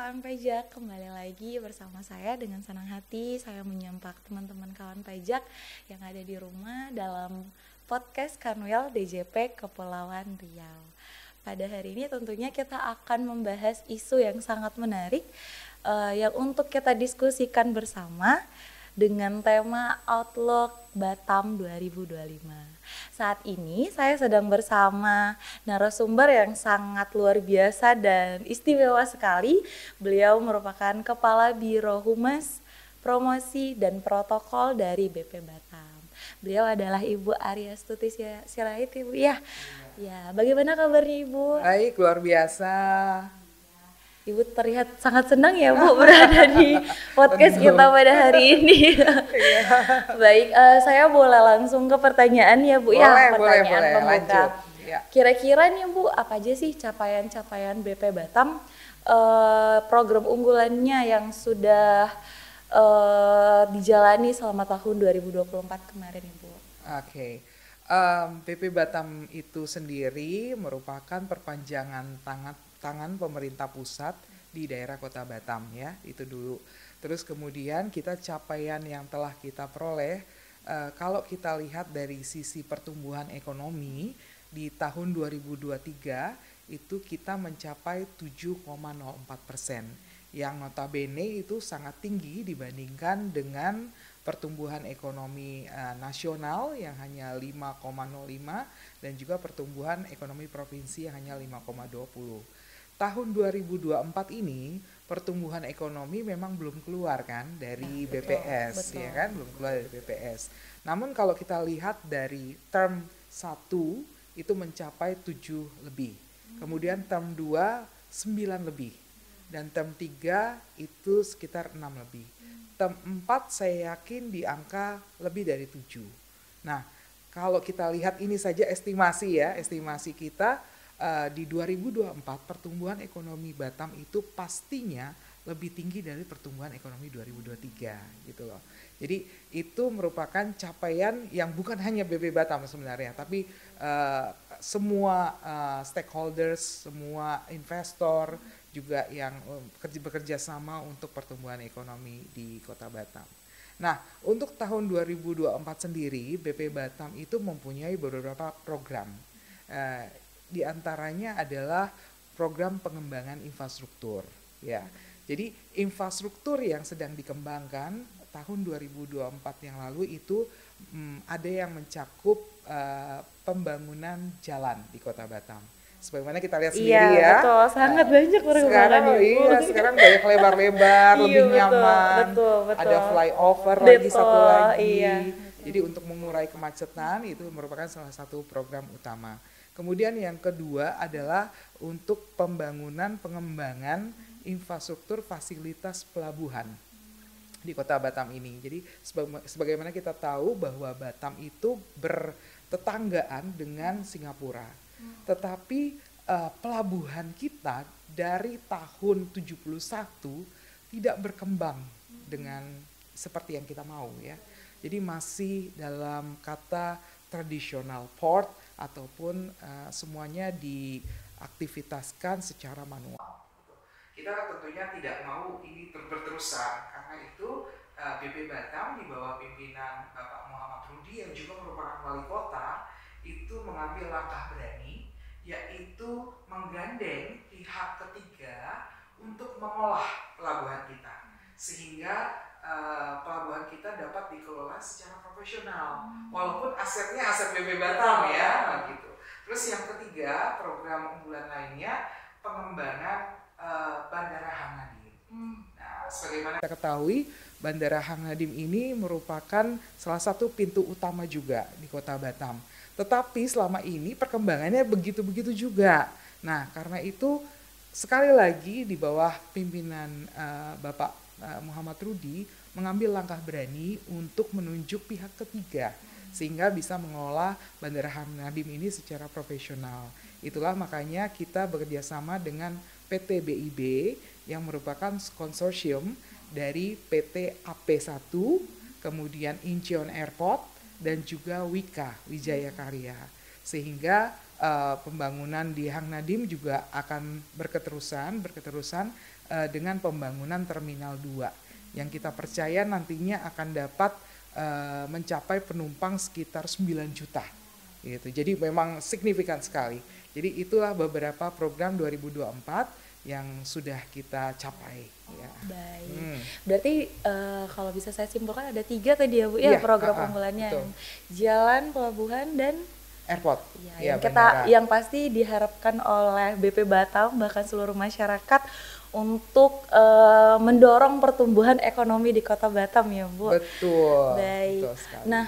kawan pajak, kembali lagi bersama saya dengan senang hati saya menyapa teman-teman kawan pajak yang ada di rumah dalam podcast Kanwil DJP Kepulauan Riau. Pada hari ini tentunya kita akan membahas isu yang sangat menarik yang untuk kita diskusikan bersama dengan tema Outlook Batam 2025. Saat ini saya sedang bersama narasumber yang sangat luar biasa dan istimewa sekali. Beliau merupakan Kepala Biro Humas, Promosi dan Protokol dari BP Batam. Beliau adalah Ibu Arya Stuti Sirait, Ibu ya. Ya, bagaimana kabarnya Ibu? Baik, luar biasa. Ibu terlihat sangat senang ya Bu berada di podcast kita pada hari ini. Baik, saya boleh langsung ke pertanyaan ya Bu ya, pertanyaan pembuka. Ya. Kira-kira nih Bu, apa aja sih capaian-capaian BP Batam, program unggulannya yang sudah dijalani selama tahun 2024 kemarin Ibu? Oke. BP Batam itu sendiri merupakan perpanjangan tangan pemerintah pusat di daerah Kota Batam ya, itu dulu. Terus kemudian capaian yang telah kita peroleh, kalau kita lihat dari sisi pertumbuhan ekonomi di tahun 2023 itu kita mencapai 7,04%, yang notabene itu sangat tinggi dibandingkan dengan pertumbuhan ekonomi nasional yang hanya 5,05 dan juga pertumbuhan ekonomi provinsi yang hanya 5,20. Tahun 2024 ini pertumbuhan ekonomi memang belum keluar kan dari BPS, betul. Ya kan, belum keluar dari BPS. Namun kalau kita lihat dari term 1 itu mencapai 7 lebih. Kemudian term 2 9 lebih. Dan term 3 itu sekitar 6 lebih. Term 4 saya yakin di angka lebih dari 7. Nah, kalau kita lihat ini saja estimasi kita di 2024 pertumbuhan ekonomi Batam itu pastinya lebih tinggi dari pertumbuhan ekonomi 2023 gitu loh. Jadi itu merupakan capaian yang bukan hanya BP Batam sebenarnya, tapi semua stakeholders, semua investor juga yang bekerja sama untuk pertumbuhan ekonomi di Kota Batam. Nah, untuk tahun 2024 sendiri BP Batam itu mempunyai beberapa program. Di antaranya adalah program pengembangan infrastruktur ya. Jadi infrastruktur yang sedang dikembangkan tahun 2024 yang lalu itu ada yang mencakup pembangunan jalan di Kota Batam. Sebagaimana kita lihat sendiri ya. Betul, sangat banyak sekarang sekarang banyak lebar-lebar, lebih nyaman. Betul. Ada flyover lagi satu lagi. Jadi untuk mengurai kemacetan itu merupakan salah satu program utama. Kemudian yang kedua adalah untuk pengembangan infrastruktur fasilitas pelabuhan di Kota Batam ini. Jadi sebagaimana kita tahu bahwa Batam itu bertetanggaan dengan Singapura. Tetapi pelabuhan kita dari tahun 71 tidak berkembang dengan seperti yang kita mau ya. Jadi masih dalam kata traditional port ataupun semuanya diaktivitaskan secara manual. Kita tentunya tidak mau ini berterusan, karena itu BP Batam di bawah pimpinan Bapak Muhammad Rudi yang juga merupakan wali kota itu mengambil langkah berani, yaitu menggandeng pihak ketiga untuk mengolah pelabuhan kita sehingga pelabuhan kita dapat dikelola secara profesional, walaupun asetnya aset BP Batam ya, gitu. Terus yang ketiga, program unggulan lainnya pengembangan Bandara Hang Nadim. Nah, sebagaimana kita ketahui, Bandara Hang Nadim ini merupakan salah satu pintu utama juga di Kota Batam. Tetapi selama ini perkembangannya begitu-begitu juga. Nah, karena itu sekali lagi di bawah pimpinan Bapak Muhammad Rudi mengambil langkah berani untuk menunjuk pihak ketiga sehingga bisa mengelola Bandara Hang Nadim ini secara profesional. Itulah makanya kita bekerja sama dengan PT BIB yang merupakan konsorsium dari PT AP1, kemudian Incheon Airport dan juga Wika Wijaya Karya, sehingga pembangunan di Hang Nadim juga akan berketerusan dengan pembangunan Terminal 2 yang kita percaya nantinya akan dapat mencapai penumpang sekitar 9 juta. Gitu. Jadi memang signifikan sekali. Jadi itulah beberapa program 2024 yang sudah kita capai. Ya. Baik. Berarti kalau bisa saya simpulkan ada 3 tadi ya Bu ya, program unggulannya. Jalan, pelabuhan, dan airport. Ya, yang pasti diharapkan oleh BP Batam bahkan seluruh masyarakat untuk mendorong pertumbuhan ekonomi di Kota Batam ya Bu. Betul. Baik. Betul sekali. Nah,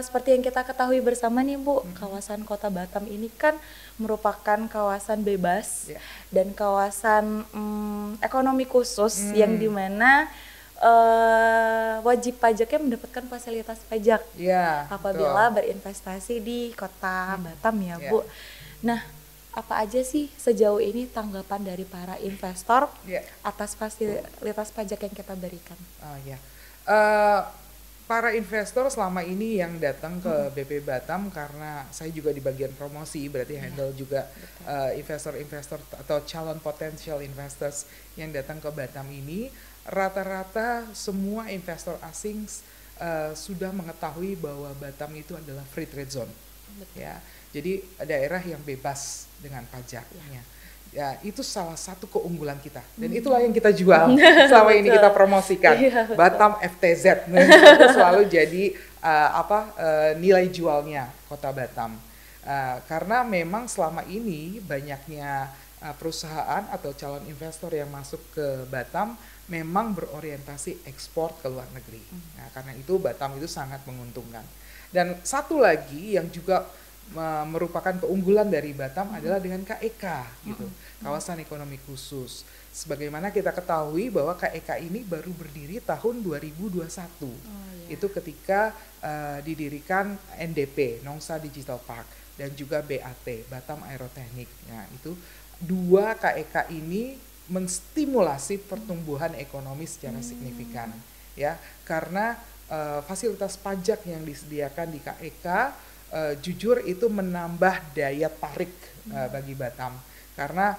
seperti yang kita ketahui bersama nih Bu, kawasan Kota Batam ini kan merupakan kawasan bebas dan kawasan ekonomi khusus yang dimana wajib pajaknya mendapatkan fasilitas pajak apabila berinvestasi di Kota Batam ya Bu. Nah, apa aja sih sejauh ini tanggapan dari para investor atas fasilitas pajak yang kita berikan? Para investor selama ini yang datang ke BP Batam, karena saya juga di bagian promosi, berarti handle juga investor-investor atau calon potential investors yang datang ke Batam ini, rata-rata semua investor asing sudah mengetahui bahwa Batam itu adalah free trade zone. Ya, jadi daerah yang bebas dengan pajaknya. Ya, itu salah satu keunggulan kita dan itulah yang kita jual selama ini kita promosikan. Batam FTZ itu selalu jadi nilai jualnya Kota Batam. Karena memang selama ini banyaknya perusahaan atau calon investor yang masuk ke Batam memang berorientasi ekspor ke luar negeri. Nah, karena itu Batam itu sangat menguntungkan. Dan satu lagi yang juga merupakan keunggulan dari Batam adalah dengan KEK gitu, kawasan ekonomi khusus. Sebagaimana kita ketahui bahwa KEK ini baru berdiri tahun 2021. Itu ketika didirikan NDP, Nongsa Digital Park, dan juga BAT, Batam Aerotechnic. Nah, itu 2 KEK ini menstimulasi pertumbuhan ekonomi secara signifikan ya, karena fasilitas pajak yang disediakan di KEK jujur itu menambah daya tarik bagi Batam karena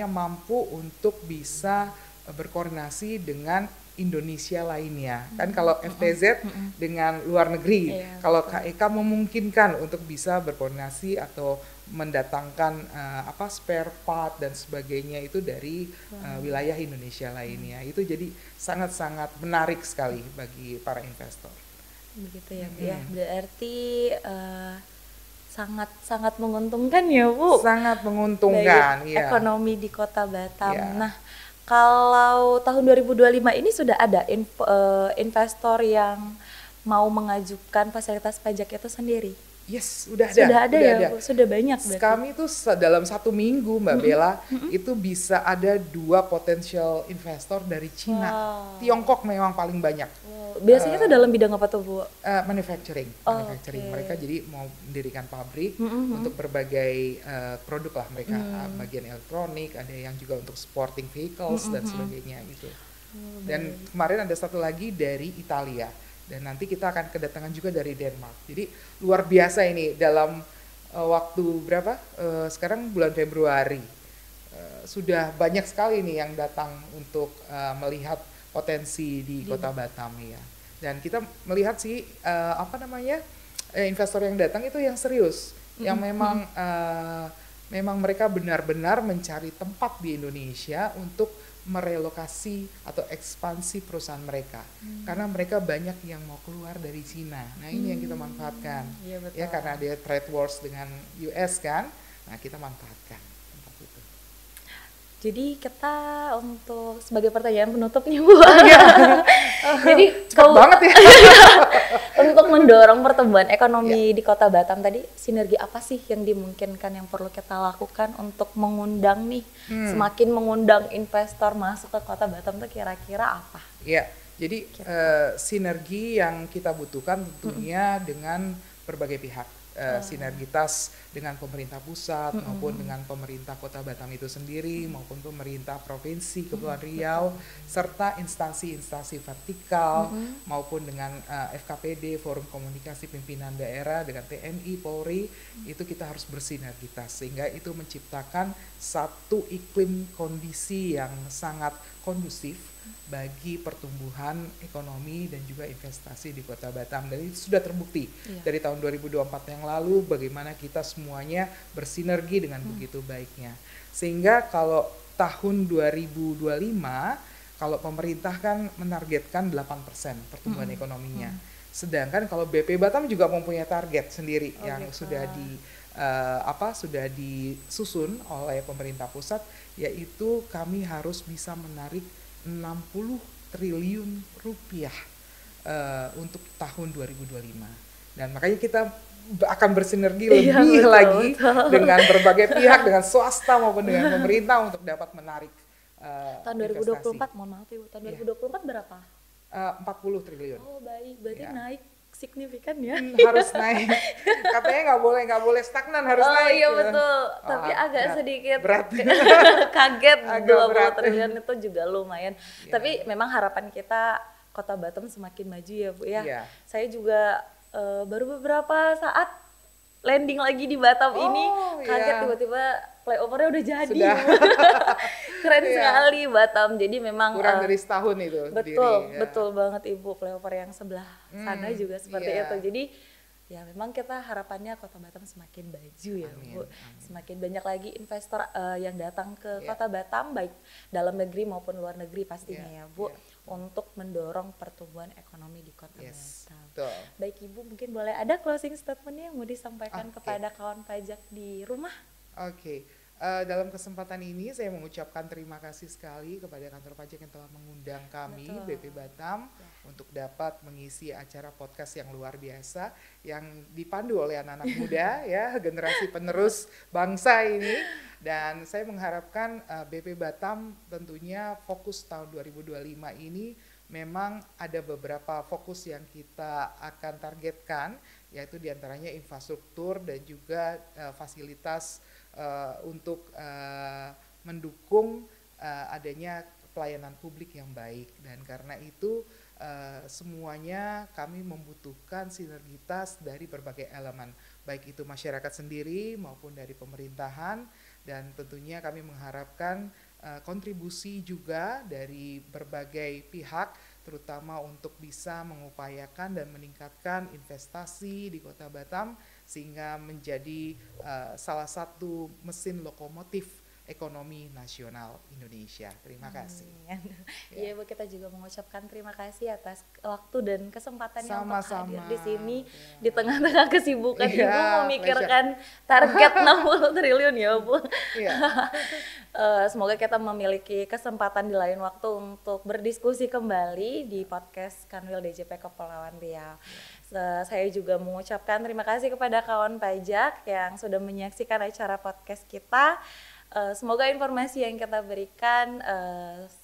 mampu untuk bisa berkoordinasi dengan Indonesia lainnya. Kan kalau FTZ dengan luar negeri, kalau KEK memungkinkan untuk bisa berkoordinasi atau mendatangkan spare part dan sebagainya itu dari wilayah Indonesia lainnya. Itu jadi sangat-sangat menarik sekali bagi para investor. Begitu ya Bu ya. Berarti sangat menguntungkan ya Bu. Sangat menguntungkan ya. Ekonomi di Kota Batam. Nah, kalau tahun 2025 ini sudah ada investor yang mau mengajukan fasilitas pajak itu sendiri? Yes, sudah ada ya Bu? Sudah banyak berarti? Kami tuh dalam 1 minggu Mbak Bella itu bisa ada 2 potensial investor dari Cina. Tiongkok memang paling banyak. Biasanya tuh dalam bidang apa tuh Bu? Manufacturing. Mereka jadi mau mendirikan pabrik untuk berbagai produk lah mereka, bagian elektronik, ada yang juga untuk sporting vehicles dan sebagainya gitu. Dan kemarin ada satu lagi dari Italia. Dan nanti kita akan kedatangan juga dari Denmark. Jadi luar biasa ini dalam waktu berapa? Sekarang bulan Februari. Sudah banyak sekali nih yang datang untuk melihat potensi di Kota Batam ya. Dan kita melihat sih investor yang datang itu yang serius, yang memang mereka benar-benar mencari tempat di Indonesia untuk merelokasi atau ekspansi perusahaan mereka karena mereka banyak yang mau keluar dari Cina. Nah, ini yang kita manfaatkan. Ya karena ada trade wars dengan US kan. Nah, kita manfaatkan tempat itu. Jadi kita untuk sebagai pertanyaan penutup nih Bu. Jadi kalau banget ya. Untuk mendorong pertumbuhan ekonomi di Kota Batam tadi, sinergi apa sih yang dimungkinkan yang perlu kita lakukan untuk mengundang nih, semakin mengundang investor masuk ke Kota Batam tuh kira-kira apa? Ya, jadi sinergi yang kita butuhkan tentunya dengan berbagai pihak, sinergitas dengan pemerintah pusat maupun dengan pemerintah Kota Batam itu sendiri maupun pemerintah Provinsi Kepulauan Riau serta instansi-instansi vertikal maupun dengan FKPD, Forum Komunikasi Pimpinan Daerah, dengan TNI, Polri, itu kita harus bersinergitas sehingga itu menciptakan satu iklim kondisi yang sangat kondusif bagi pertumbuhan ekonomi dan juga investasi di Kota Batam. Dan itu sudah terbukti dari tahun 2024 yang lalu bagaimana kita semuanya bersinergi dengan begitu baiknya. Sehingga kalau tahun 2025 kalau pemerintah kan menargetkan 8% pertumbuhan ekonominya. Sedangkan kalau BP Batam juga mempunyai target sendiri yang sudah sudah disusun oleh pemerintah pusat, yaitu kami harus bisa menarik 60 triliun rupiah untuk tahun 2025. Dan makanya kita akan bersinergi lebih lagi dengan berbagai pihak, dengan swasta maupun dengan pemerintah untuk dapat menarik tahun 2024, mohon maaf Ibu, tahun 2024 berapa? 40 triliun. Oh baik, berarti naik signifikan ya. Harus naik. Katanya nggak boleh stagnan, harus naik. Oh iya betul. Tapi agak berat, sedikit berat. Kaget. 20 berat. triliun itu juga lumayan. Tapi memang harapan kita Kota Batam semakin maju ya Bu ya. Saya juga baru beberapa saat landing lagi di Batam ini, kaget tiba-tiba flyovernya udah jadi. Keren sekali Batam. Jadi memang kurang dari setahun itu. Betul banget Ibu, flyover yang sebelah sana juga seperti itu. Jadi ya memang kita harapannya Kota Batam semakin maju ya Bu. Semakin banyak lagi investor yang datang ke Kota Batam, baik dalam negeri maupun luar negeri pastinya ya Bu, untuk mendorong pertumbuhan ekonomi di Kota Batam. Baik Ibu, mungkin boleh ada closing statement-nya yang mau disampaikan kepada kawan pajak di rumah? Dalam kesempatan ini saya mengucapkan terima kasih sekali kepada kantor pajak yang telah mengundang kami BP Batam untuk dapat mengisi acara podcast yang luar biasa yang dipandu oleh anak-anak muda ya, generasi penerus bangsa ini. Dan saya mengharapkan BP Batam tentunya fokus tahun 2025 ini memang ada beberapa fokus yang kita akan targetkan, yaitu diantaranya infrastruktur dan juga fasilitas untuk mendukung adanya pelayanan publik yang baik. Dan karena itu semuanya kami membutuhkan sinergitas dari berbagai elemen, baik itu masyarakat sendiri maupun dari pemerintahan, dan tentunya kami mengharapkan kontribusi juga dari berbagai pihak, terutama untuk bisa mengupayakan dan meningkatkan investasi di Kota Batam sehingga menjadi salah satu mesin lokomotif ekonomi nasional Indonesia. Terima kasih. Iya Bu, kita juga mengucapkan terima kasih atas waktu dan kesempatannya untuk hadir di sini di tengah-tengah kesibukan Ibu memikirkan target 60 triliun ya Bu. Semoga kita memiliki kesempatan di lain waktu untuk berdiskusi kembali di podcast Kanwil DJP Kepulauan Riau. Saya juga mengucapkan terima kasih kepada kawan pajak yang sudah menyaksikan acara podcast kita. Semoga informasi yang kita berikan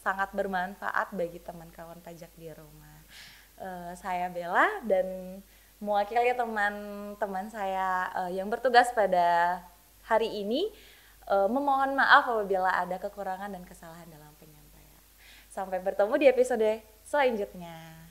sangat bermanfaat bagi teman kawan pajak di rumah. Saya Bella dan mewakili teman-teman saya yang bertugas pada hari ini memohon maaf apabila ada kekurangan dan kesalahan dalam penyampaian. Sampai bertemu di episode selanjutnya.